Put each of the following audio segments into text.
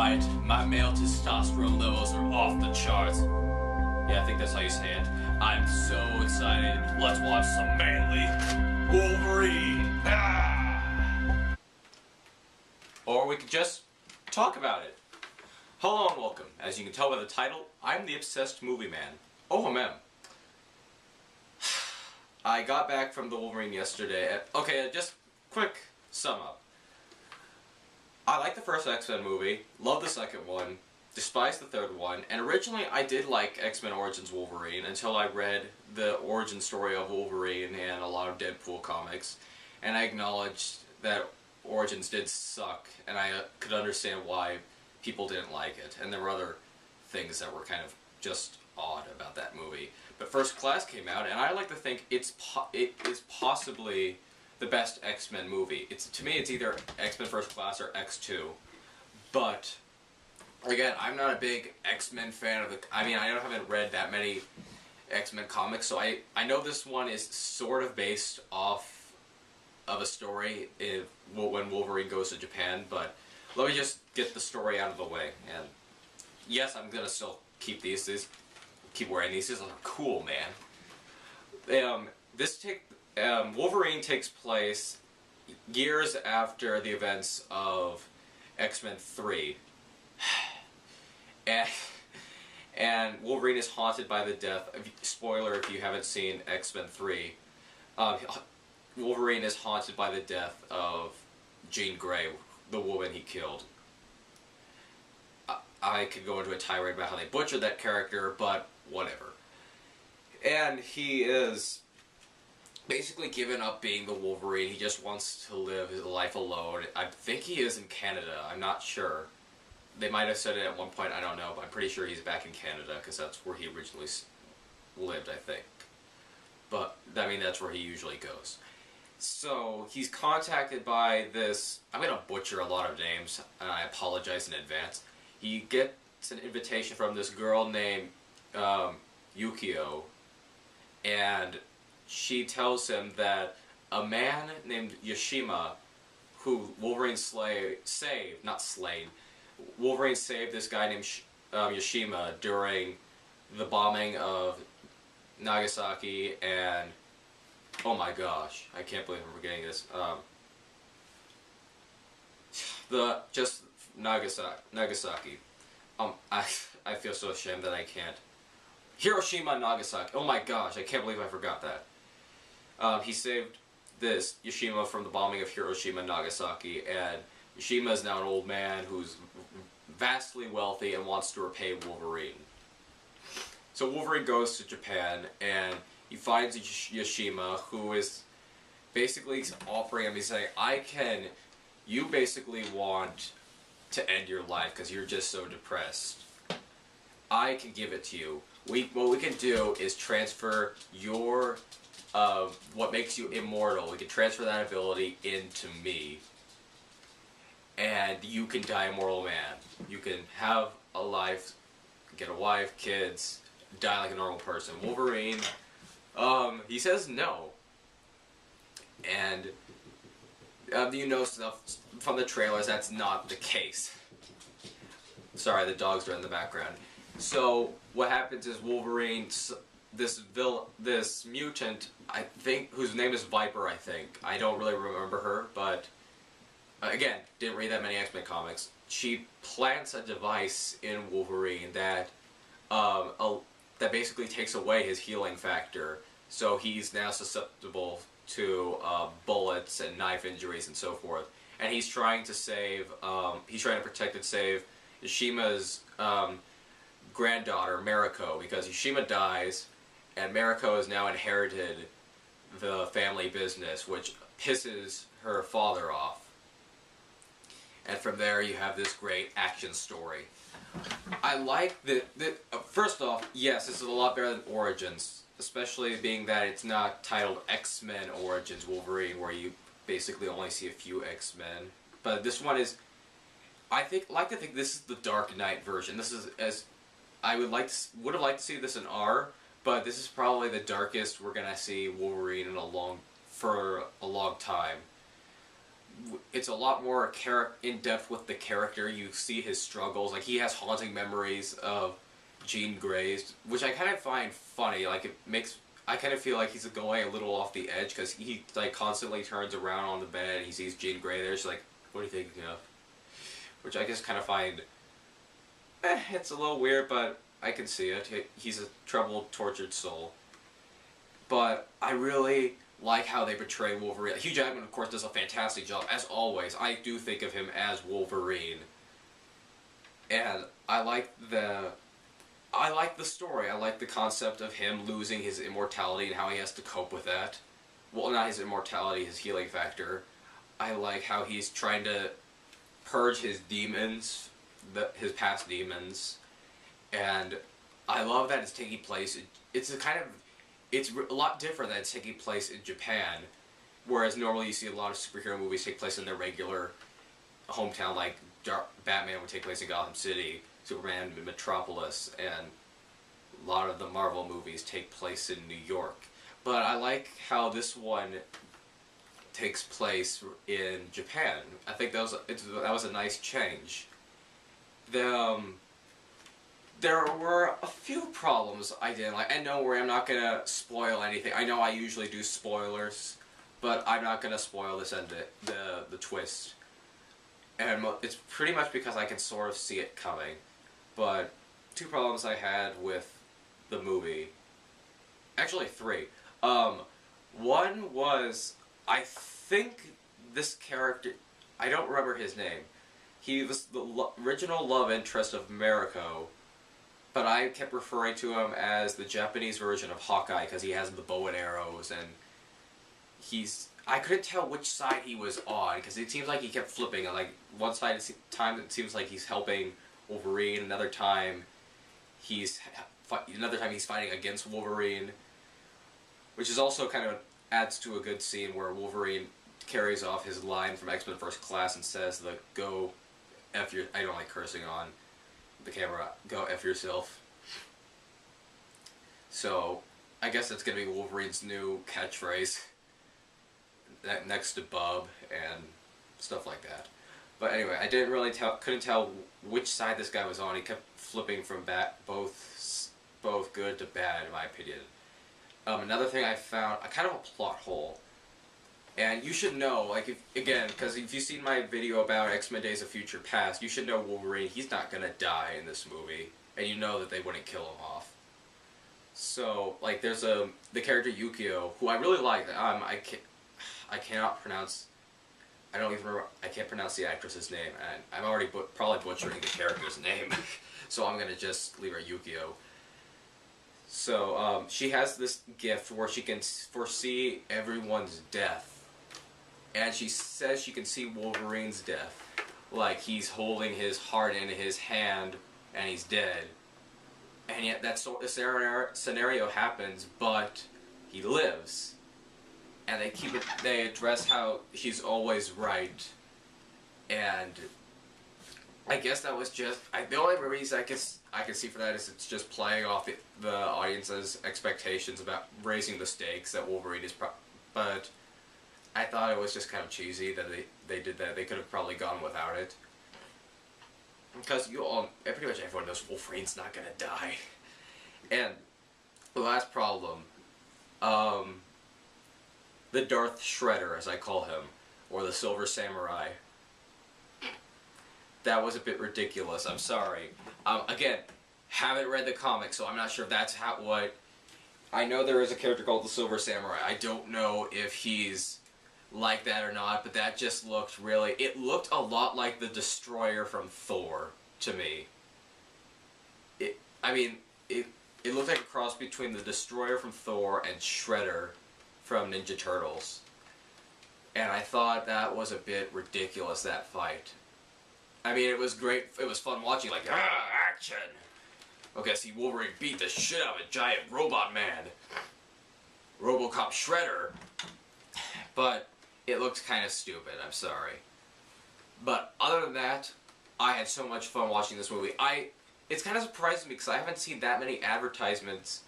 right, my male testosterone levels are off the charts. Yeah, I think that's how you say it. I'm so excited. Let's watch some manly Wolverine. Ah! Or we could just talk about it. Hello and welcome. As you can tell by the title, I'm the obsessed movie man, O.M.M. I got back from the Wolverine yesterday. Okay, just quick sum up. I like the first X-Men movie, love the second one, despise the third one, and originally I did like X-Men Origins Wolverine until I read the origin story of Wolverine and a lot of Deadpool comics, and I acknowledged that Origins did suck, and I could understand why people didn't like it, and there were other things that were kind of just odd about that movie. But First Class came out, and I like to think it is possibly the best X-Men movie. To me, it's either X-Men First Class or X2. But again, I'm not a big X-Men fan of the. I mean, I haven't read that many X-Men comics, so I know this one is sort of based off of a story when Wolverine goes to Japan. But let me just get the story out of the way. And yes, I'm gonna still keep these. Keep wearing these. These are cool, man. Wolverine takes place years after the events of X-Men 3. And Wolverine is haunted by the death of, spoiler if you haven't seen X-Men 3, Wolverine is haunted by the death of Jean Grey, the woman he killed. I could go into a tirade about how they butchered that character, but whatever. And he is basically given up being the Wolverine. He just wants to live his life alone. I think he is in Canada. I'm not sure. They might have said it at one point. I don't know, but I'm pretty sure he's back in Canada because that's where he originally lived, I think. But, I mean, that's where he usually goes. So, he's contacted by this. I'm going to butcher a lot of names, and I apologize in advance. He gets an invitation from this girl named Yukio, and she tells him that a man named Yashima, who Wolverine Wolverine saved this guy named Yashima during the bombing of Nagasaki and, oh my gosh, I can't believe I'm forgetting this, Nagasaki. I feel so ashamed that I can't. Hiroshima and Nagasaki. Oh my gosh, I can't believe I forgot that. He saved this Yashima from the bombing of Hiroshima and Nagasaki, and Yashima is now an old man who's vastly wealthy and wants to repay Wolverine. So Wolverine goes to Japan, and he finds Yashima, who is basically offering him, he's saying, you basically want to end your life because you're just so depressed. I can give it to you. What we can do is transfer your what makes you immortal. We can transfer that ability into me, and you can die a mortal man. You can have a life, get a wife, kids, die like a normal person. Wolverine, he says no, and you know stuff from the trailers that's not the case. Sorry, the dogs are in the background. So what happens is Wolverine, this mutant, I think, whose name is Viper, I think. I don't really remember her, but again, didn't read that many X-Men comics. She plants a device in Wolverine that that basically takes away his healing factor, so he's now susceptible to bullets and knife injuries and so forth. And he's trying to protect and save Yashima's granddaughter, Mariko, because Yashima dies, and Mariko has now inherited the family business, which pisses her father off. And from there you have this great action story. I like that, first off, yes, this is a lot better than Origins, especially being that it's not titled X-Men Origins Wolverine, where you basically only see a few X-Men. But this one is, like to think this is the Dark Knight version. This is I would have liked to see this in R, but this is probably the darkest we're gonna see Wolverine for a long time. it's a lot more in depth with the character. You see his struggles. Like, he has haunting memories of Jean Grey's, which I kind of find funny. Like, it makes I kind of feel like he's going a little off the edge because he like constantly turns around on the bed and he sees Jean Grey there. She's like, "What are you thinking of?" Which I just kind of find, it's a little weird, but I can see it. He's a troubled, tortured soul. But I really like how they portray Wolverine. Hugh Jackman, of course, does a fantastic job, as always. I do think of him as Wolverine. And I like the story. I like the concept of him losing his immortality and how he has to cope with that. Well, not his immortality, his healing factor. I like how he's trying to purge his demons, his past demons. And I love that it's taking place. It's a lot different than it's taking place in Japan, whereas normally you see a lot of superhero movies take place in their regular hometown, like Batman would take place in Gotham City, Superman in Metropolis, and a lot of the Marvel movies take place in New York. But I like how this one takes place in Japan. I think that was a nice change. There were a few problems I didn't like, and don't worry, I'm not gonna spoil anything. I know I usually do spoilers, but I'm not gonna spoil this end, the twist. And it's pretty much because I can sort of see it coming. But two problems I had with the movie, actually three. One was, I think this character, I don't remember his name. He was the original love interest of Mariko, but I kept referring to him as the Japanese version of Hawkeye because he has the bow and arrows, and I couldn't tell which side he was on because it seems like he kept flipping. Like one side it seems like he's helping Wolverine, another time he's fighting against Wolverine, which is also kind of adds to a good scene where Wolverine carries off his line from X-Men First Class and says go F your, I don't like cursing on the camera, go F yourself. So I guess that's gonna be Wolverine's new catchphrase next to Bub and stuff like that. But anyway, I couldn't tell which side this guy was on. He kept flipping from both good to bad, in my opinion. Another thing I found, kind of a plot hole. And you should know, like, because if you've seen my video about X-Men Days of Future Past, you should know Wolverine, he's not gonna die in this movie. And you know that they wouldn't kill him off. So, like, there's the character Yukio, who I really like. I cannot pronounce, I can't pronounce the actress's name, and I'm already probably butchering the character's name. So I'm gonna just leave her Yukio. So, she has this gift where she can foresee everyone's death. And she says she can see Wolverine's death. Like, he's holding his heart in his hand, and he's dead. And yet, that scenario happens, but he lives. And they address how she's always right. And I guess that was just, the only reason I can see for that is it's just playing off the audience's expectations about raising the stakes that Wolverine is, but I thought it was just kind of cheesy that they did that. They could have probably gone without it. Because pretty much everyone knows Wolverine's not gonna die. And the last problem, the Darth Shredder, as I call him, or the Silver Samurai. That was a bit ridiculous, I'm sorry. Again, haven't read the comics, so I'm not sure if that's I know there is a character called the Silver Samurai. I don't know if he's like that or not, but that just looked it looked a lot like the Destroyer from Thor, to me. It looked like a cross between the Destroyer from Thor and Shredder from Ninja Turtles. And I thought that was a bit ridiculous, that fight. I mean, it was great, it was fun watching, like, action! Okay, see Wolverine beat the shit out of a giant robot man. RoboCop Shredder. But it looked kind of stupid, I'm sorry. But other than that, I had so much fun watching this movie. It's kind of surprising me because I haven't seen that many advertisements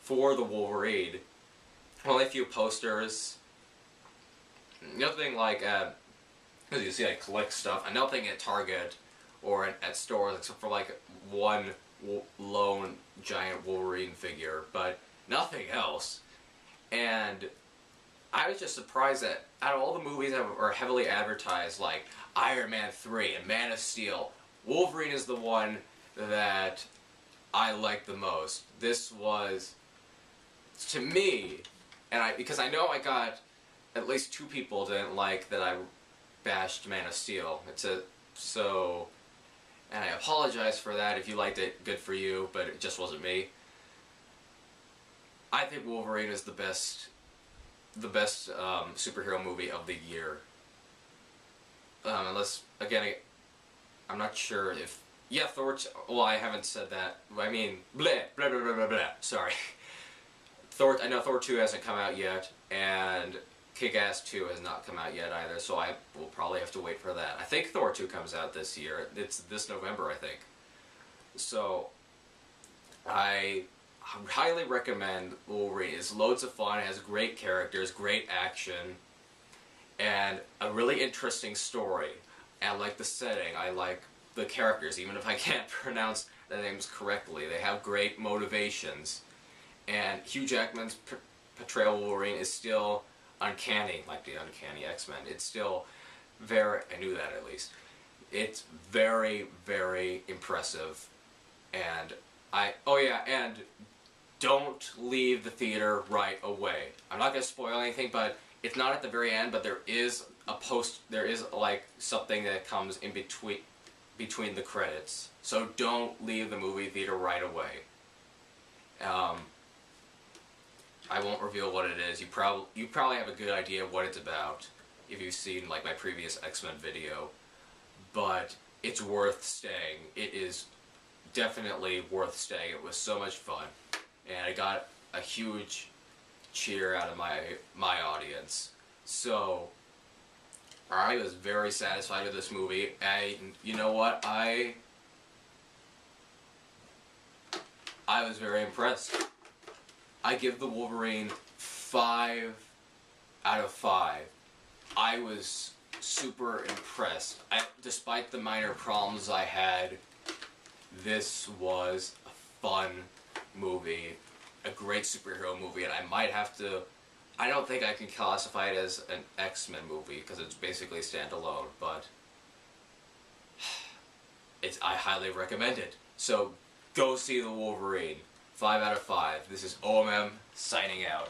for the Wolverine. Only a few posters. Nothing like Because you see, I collect stuff, and nothing at Target or at stores except for like one lone giant Wolverine figure, but nothing else. And I was just surprised that out of all the movies that are heavily advertised, like Iron Man 3 and Man of Steel, Wolverine is the one that I like the most. This was, to me, because I know I got at least 2 people didn't like that I bashed Man of Steel. And I apologize for that. If you liked it, good for you, but it just wasn't me. I think Wolverine is the best superhero movie of the year. Unless, again, I'm not sure if... Yeah, Thor... Well, I haven't said that. I mean, blah, blah, blah, blah, blah, blah. Sorry. I know Thor 2 hasn't come out yet, and Kick-Ass 2 has not come out yet either, so I will probably have to wait for that. I think Thor 2 comes out this year. It's this November, I think. So, I highly recommend Wolverine. It's loads of fun, it has great characters, great action, and a really interesting story. I like the setting, I like the characters, even if I can't pronounce the names correctly. They have great motivations. And Hugh Jackman's portrayal of Wolverine is still uncanny, like the Uncanny X-Men. It's still very, I knew that at least. It's very, very impressive. And and don't leave the theater right away. I'm not going to spoil anything, but it's not at the very end, but there is like something that comes in between the credits. So don't leave the movie theater right away. I won't reveal what it is. You probably have a good idea of what it's about if you've seen like my previous X-Men video, but it's worth staying. It is definitely worth staying. It was so much fun, and I got a huge cheer out of my audience. So I was very satisfied with this movie. You know what? I was very impressed. I give the Wolverine 5 out of 5. I was super impressed. Despite the minor problems I had, this was a fun movie, a great superhero movie, and I might have to... I don't think I can classify it as an X-Men movie, because it's basically standalone, but I highly recommend it. So, go see the Wolverine. 5 out of 5. This is O.M.M. signing out.